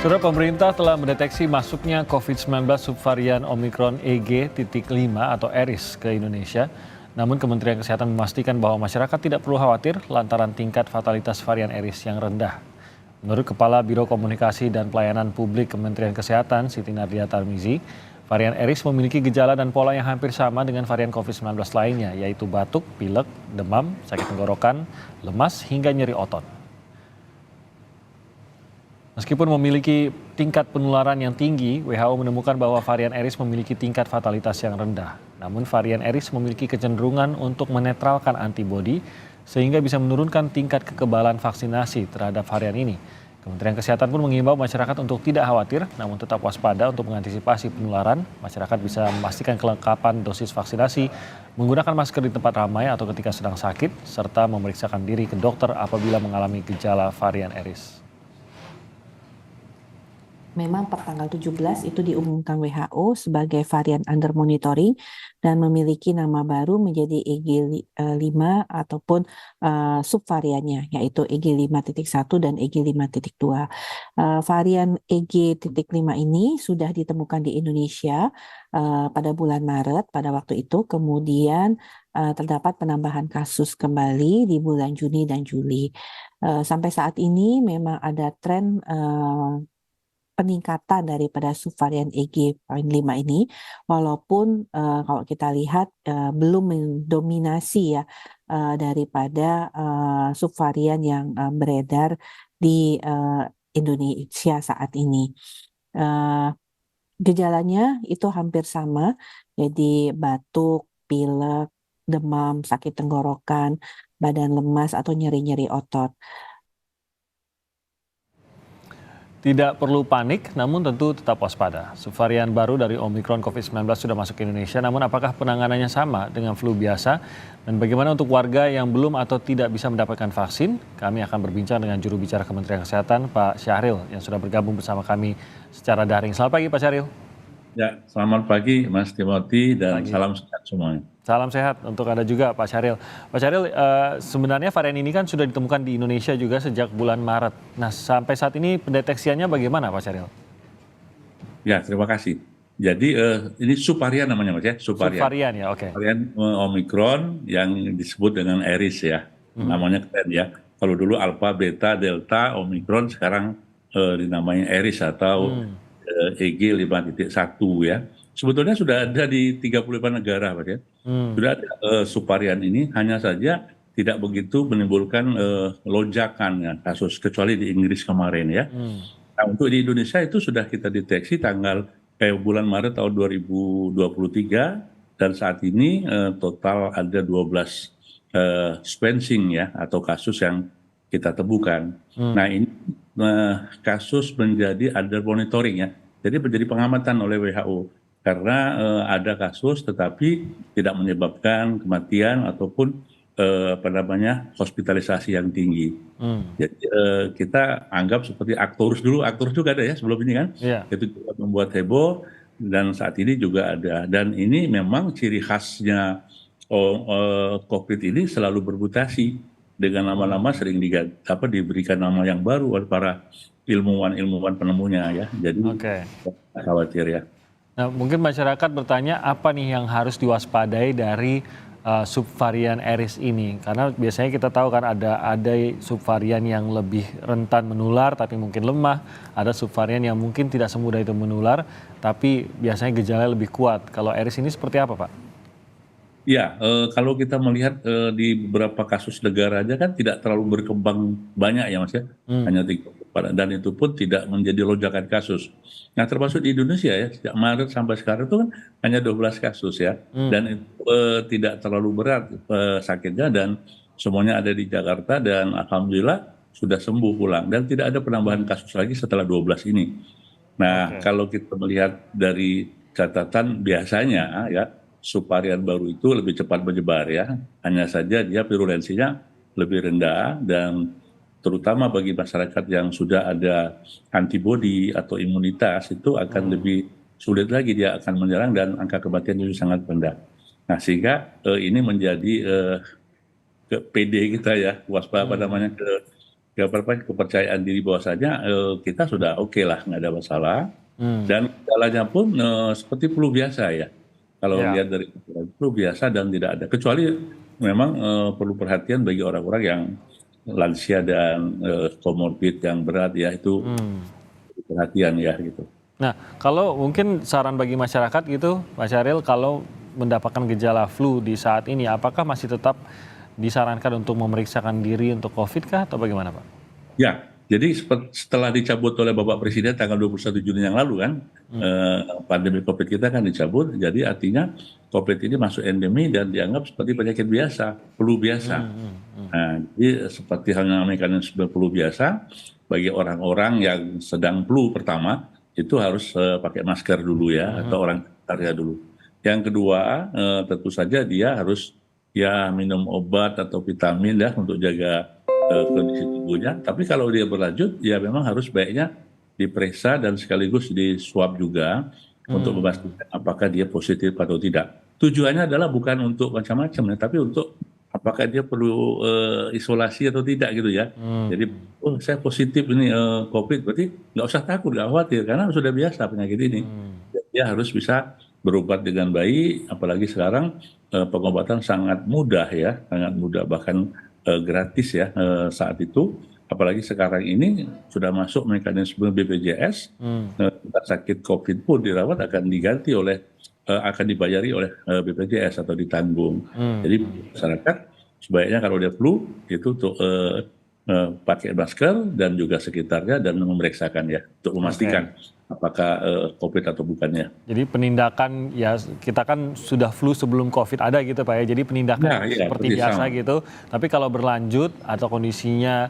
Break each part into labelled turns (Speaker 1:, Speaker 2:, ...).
Speaker 1: Saudara, pemerintah telah mendeteksi masuknya COVID-19 subvarian Omicron EG.5 atau ERIS ke Indonesia. Namun Kementerian Kesehatan memastikan bahwa masyarakat tidak perlu khawatir lantaran tingkat fatalitas varian ERIS yang rendah. Menurut Kepala Biro Komunikasi dan Pelayanan Publik Kementerian Kesehatan, Siti Nadia Tarmizi, varian ERIS memiliki gejala dan pola yang hampir sama dengan varian COVID-19 lainnya, yaitu batuk, pilek, demam, sakit tenggorokan, lemas, hingga nyeri otot. Meskipun memiliki tingkat penularan yang tinggi, WHO menemukan bahwa varian ERIS memiliki tingkat fatalitas yang rendah. Namun varian ERIS memiliki kecenderungan untuk menetralkan antibodi sehingga bisa menurunkan tingkat kekebalan vaksinasi terhadap varian ini. Kementerian Kesehatan pun mengimbau masyarakat untuk tidak khawatir, namun tetap waspada untuk mengantisipasi penularan. Masyarakat bisa memastikan kelengkapan dosis vaksinasi, menggunakan masker di tempat ramai atau ketika sedang sakit, serta memeriksakan diri ke dokter apabila mengalami gejala varian ERIS.
Speaker 2: Memang per tanggal 17 itu diumumkan WHO sebagai varian under monitoring dan memiliki nama baru menjadi EG5 ataupun subvariannya, yaitu EG5.1 dan EG5.2. Varian EG.5 ini sudah ditemukan di Indonesia pada bulan Maret pada waktu itu, kemudian terdapat penambahan kasus kembali di bulan Juni dan Juli. Sampai saat ini memang ada tren peningkatan daripada subvarian EG.5 ini, walaupun kalau kita lihat belum mendominasi ya daripada subvarian yang beredar di Indonesia saat ini. Gejalanya itu hampir sama, jadi batuk, pilek, demam, sakit tenggorokan, badan lemas atau nyeri-nyeri otot.
Speaker 1: Tidak perlu panik, namun tentu tetap waspada. Subvarian baru dari Omicron COVID-19 sudah masuk ke Indonesia, namun apakah penanganannya sama dengan flu biasa? Dan bagaimana untuk warga yang belum atau tidak bisa mendapatkan vaksin? Kami akan berbincang dengan juru bicara Kementerian Kesehatan, Pak Syahril, yang sudah bergabung bersama kami secara daring. Selamat pagi, Pak Syahril.
Speaker 3: Ya, selamat pagi Mas Timothy dan salam sehat semuanya.
Speaker 1: Salam sehat untuk Anda juga, Pak Syahril. Pak Syahril, sebenarnya varian ini kan sudah ditemukan di Indonesia juga sejak bulan Maret. Nah, sampai saat ini pendeteksiannya bagaimana, Pak Syahril?
Speaker 3: Ya, terima kasih. Jadi ini subvarian namanya, Mas ya,
Speaker 1: Subvarian ya, oke.
Speaker 3: Varian Omicron yang disebut dengan ERIS ya, namanya keren ya. Kalau dulu Alpha, Beta, Delta, Omicron, sekarang dinamai ERIS atau EG5.1 ya. Sebetulnya sudah ada di 35 negara, Pak ya. Sudah ada subvarian ini, hanya saja tidak begitu menimbulkan lonjakan ya, kasus, kecuali di Inggris kemarin ya. Nah, untuk di Indonesia itu sudah kita deteksi bulan Maret tahun 2023 dan saat ini total ada 12 sequencing ya atau kasus yang kita temukan. Nah, ini kasus menjadi under monitoring ya. Jadi menjadi pengamatan oleh WHO. Karena ada kasus tetapi tidak menyebabkan kematian ataupun hospitalisasi yang tinggi. Jadi kita anggap seperti Actorus dulu, Actorus juga ada ya sebelum ini kan, itu juga membuat heboh dan saat ini juga ada. Dan ini memang ciri khasnya COVID ini selalu bermutasi dengan nama-nama sering diberikan nama yang baru oleh para ilmuwan penemunya ya. Jadi khawatir ya.
Speaker 1: Nah, mungkin masyarakat bertanya apa nih yang harus diwaspadai dari subvarian ERIS ini? Karena biasanya kita tahu kan ada subvarian yang lebih rentan menular tapi mungkin lemah, ada subvarian yang mungkin tidak semudah itu menular tapi biasanya gejalanya lebih kuat. Kalau ERIS ini seperti apa, Pak?
Speaker 3: Ya, kalau kita melihat di beberapa kasus negara aja kan tidak terlalu berkembang banyak ya Mas ya, hanya 3 dan itu pun tidak menjadi lonjakan kasus. Nah termasuk di Indonesia ya, sejak Maret sampai sekarang itu kan hanya 12 kasus ya, dan itu tidak terlalu berat sakitnya dan semuanya ada di Jakarta dan alhamdulillah sudah sembuh pulang dan tidak ada penambahan kasus lagi setelah 12 ini. Nah kalau kita melihat dari catatan biasanya ya, subvarian baru itu lebih cepat menyebar ya, hanya saja dia virulensinya lebih rendah dan terutama bagi masyarakat yang sudah ada antibodi atau imunitas itu akan lebih sulit lagi dia akan menyerang dan angka kematian itu sangat rendah. Nah sehingga ini menjadi PD kita ya, waspada namanya kepercayaan diri bahwasanya kita sudah oke lah, nggak ada masalah. Dan gejalanya pun seperti flu biasa ya. Kalau
Speaker 1: Ya.
Speaker 3: lihat dari flu biasa dan tidak ada, kecuali memang perlu perhatian bagi orang-orang yang lansia dan komorbid yang berat ya, itu perhatian ya gitu.
Speaker 1: Nah, kalau mungkin saran bagi masyarakat gitu, Pak Syahril, kalau mendapatkan gejala flu di saat ini, apakah masih tetap disarankan untuk memeriksakan diri untuk COVID kah atau bagaimana, Pak?
Speaker 3: Ya, jadi setelah dicabut oleh Bapak Presiden tanggal 21 Juni yang lalu kan, pandemi COVID kita kan dicabut, jadi artinya COVID ini masuk endemi dan dianggap seperti penyakit biasa, flu biasa. Nah, jadi seperti halnya mekanisme flu biasa, bagi orang-orang yang sedang flu pertama, itu harus pakai masker dulu ya, atau orang sekitarnya dulu. Yang kedua, tentu saja dia harus ya minum obat atau vitamin ya untuk jaga kondisi tubuhnya. Tapi kalau dia berlanjut, ya memang harus baiknya diperiksa dan sekaligus di swab juga untuk memastikan apakah dia positif atau tidak. Tujuannya adalah bukan untuk macam-macam ya, tapi untuk apakah dia perlu isolasi atau tidak gitu ya. Jadi, oh saya positif ini COVID, berarti nggak usah takut, nggak khawatir, karena sudah biasa penyakit ini. Dia harus bisa berobat dengan baik, apalagi sekarang pengobatan sangat mudah ya, sangat mudah, bahkan gratis ya saat itu. Apalagi sekarang ini sudah masuk mekanisme BPJS, kita sakit COVID pun dirawat akan diganti oleh akan dibayari oleh BPJS atau ditanggung. Jadi masyarakat sebaiknya kalau dia flu itu untuk pakai masker dan juga sekitarnya dan memeriksakan ya untuk memastikan apakah COVID atau bukannya.
Speaker 1: Jadi penindakan ya kita kan sudah flu sebelum COVID ada gitu Pak ya. Jadi penindakan
Speaker 3: Nah, iya,
Speaker 1: seperti
Speaker 3: persis
Speaker 1: biasa
Speaker 3: sama.
Speaker 1: gitu. Tapi kalau berlanjut atau kondisinya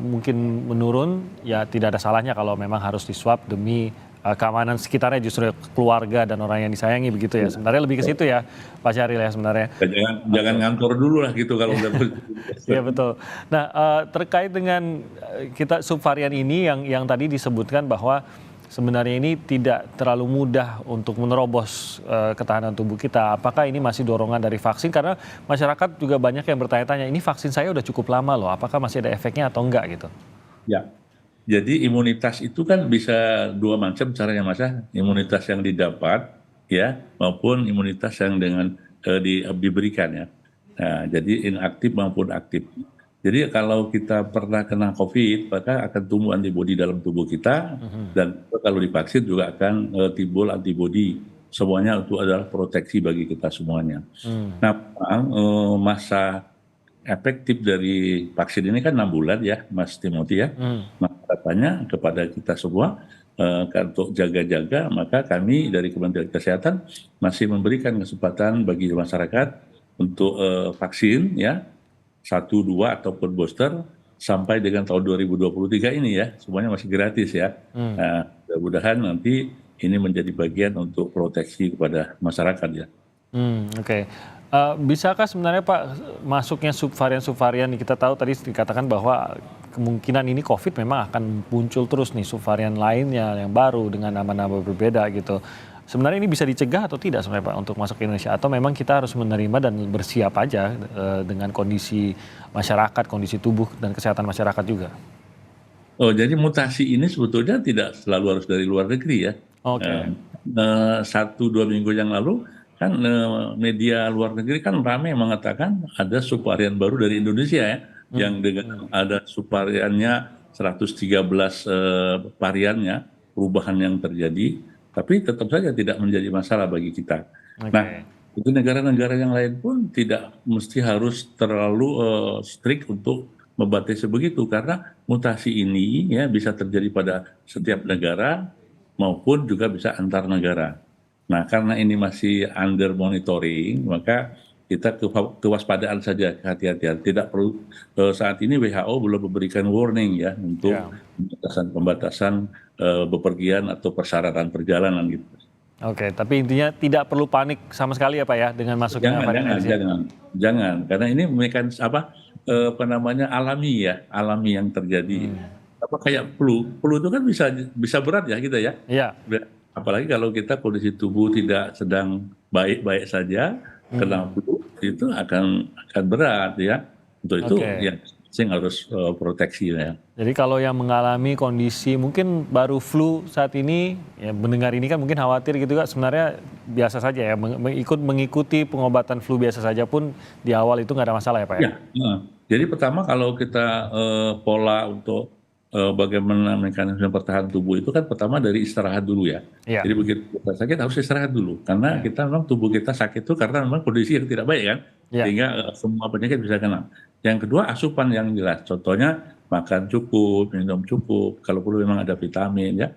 Speaker 1: mungkin menurun, ya tidak ada salahnya kalau memang harus diswab demi keamanan sekitarnya, justru keluarga dan orang yang disayangi begitu ya. Sebenarnya lebih ke situ ya Pak Syahril ya sebenarnya.
Speaker 3: Jangan ngantor dulu lah gitu kalau udah
Speaker 1: Iya betul. Nah terkait dengan kita subvarian ini yang tadi disebutkan bahwa sebenarnya ini tidak terlalu mudah untuk menerobos ketahanan tubuh kita. Apakah ini masih dorongan dari vaksin? Karena masyarakat juga banyak yang bertanya-tanya, ini vaksin saya udah cukup lama loh, apakah masih ada efeknya atau enggak gitu?
Speaker 3: Ya, jadi imunitas itu kan bisa dua macam caranya Mas ya. Imunitas yang didapat ya maupun imunitas yang dengan diberikan ya. Nah, jadi inaktif maupun aktif. Jadi kalau kita pernah kena COVID, maka akan tumbuh antibodi dalam tubuh kita dan kalau divaksin juga akan timbul antibodi. Semuanya itu adalah proteksi bagi kita semuanya. Nah, masa efektif dari vaksin ini kan 6 bulan ya, Mas Timothy ya. Maka katanya kepada kita semua untuk jaga-jaga, maka kami dari Kementerian Kesehatan masih memberikan kesempatan bagi masyarakat untuk vaksin ya, 1, 2 ataupun booster sampai dengan tahun 2023 ini ya, semuanya masih gratis ya. Nah, mudah-mudahan nanti ini menjadi bagian untuk proteksi kepada masyarakat ya.
Speaker 1: Oke. Bisakah sebenarnya Pak masuknya subvarian-subvarian, kita tahu tadi dikatakan bahwa kemungkinan ini COVID memang akan muncul terus nih subvarian lainnya yang baru dengan nama-nama berbeda gitu. Sebenarnya ini bisa dicegah atau tidak sebenarnya Pak untuk masuk ke Indonesia? Atau memang kita harus menerima dan bersiap aja dengan kondisi masyarakat, kondisi tubuh dan kesehatan masyarakat juga?
Speaker 3: Oh, jadi mutasi ini sebetulnya tidak selalu harus dari luar negeri ya.
Speaker 1: Oke.
Speaker 3: 1-2 minggu yang lalu kan media luar negeri kan ramai mengatakan ada subvarian baru dari Indonesia ya, yang dengan ada subvariannya 113 variannya, perubahan yang terjadi, tapi tetap saja tidak menjadi masalah bagi kita. Nah, itu negara-negara yang lain pun tidak mesti harus terlalu strict untuk membatasi begitu, karena mutasi ini ya bisa terjadi pada setiap negara maupun juga bisa antar negara. Nah, karena ini masih under monitoring, maka kita kewaspadaan saja, kehati-hatian. Tidak perlu saat ini WHO belum memberikan warning ya untuk pembatasan bepergian atau persyaratan perjalanan gitu.
Speaker 1: Oke, tapi intinya tidak perlu panik sama sekali ya Pak ya dengan masuknya varian Aedes.
Speaker 3: Jangan, karena ini alami ya, alami yang terjadi. Apa kayak flu itu kan bisa berat ya kita ya.
Speaker 1: Iya.
Speaker 3: Apalagi kalau kita kondisi tubuh tidak sedang baik-baik saja, kena flu itu akan berat ya. Untuk itu ya masing-masing harus proteksi ya.
Speaker 1: Jadi kalau yang mengalami kondisi mungkin baru flu saat ini, ya mendengar ini kan mungkin khawatir gitu Kak, sebenarnya biasa saja ya, mengikuti pengobatan flu biasa saja pun di awal itu nggak ada masalah ya Pak ya?
Speaker 3: Ya, jadi pertama kalau kita pola untuk bagaimana mekanisme pertahanan tubuh itu kan pertama dari istirahat dulu ya.
Speaker 1: Iya.
Speaker 3: Jadi begitu kita sakit harus istirahat dulu, karena kita memang tubuh kita sakit itu karena memang kondisi yang tidak baik kan,
Speaker 1: Iya.
Speaker 3: sehingga semua penyakit bisa kena. Yang kedua asupan yang jelas, contohnya makan cukup, minum cukup, kalau perlu memang ada vitamin ya.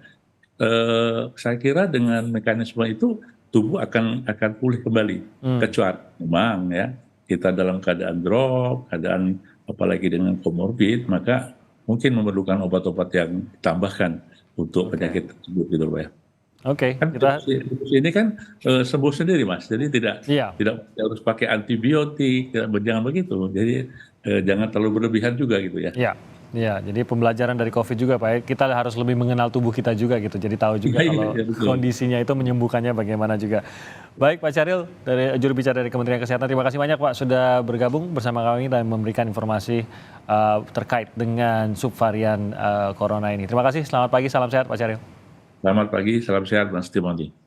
Speaker 3: Saya kira dengan mekanisme itu tubuh akan pulih kembali, kecuali memang ya kita dalam keadaan drop, keadaan apalagi dengan komorbid, maka mungkin memerlukan obat-obat yang ditambahkan untuk penyakit tersebut gitu Pak ya.
Speaker 1: Oke,
Speaker 3: Kan
Speaker 1: kita
Speaker 3: virus ini kan sembuh sendiri Mas, jadi tidak
Speaker 1: iya.
Speaker 3: harus pakai antibiotik, jangan begitu. Jadi jangan terlalu berlebihan juga gitu ya.
Speaker 1: Iya, iya. Jadi pembelajaran dari COVID juga Pak, ya. Kita harus lebih mengenal tubuh kita juga gitu. Jadi tahu juga
Speaker 3: Iya,
Speaker 1: kalau
Speaker 3: iya, betul.
Speaker 1: kondisinya itu menyembuhkannya bagaimana juga. Baik Pak Syahril, dari juru bicara dari Kementerian Kesehatan, terima kasih banyak Pak sudah bergabung bersama kami dan memberikan informasi terkait dengan subvarian corona ini. Terima kasih, selamat pagi, salam sehat Pak Syahril.
Speaker 3: Selamat pagi, salam sehat Mas Timothy.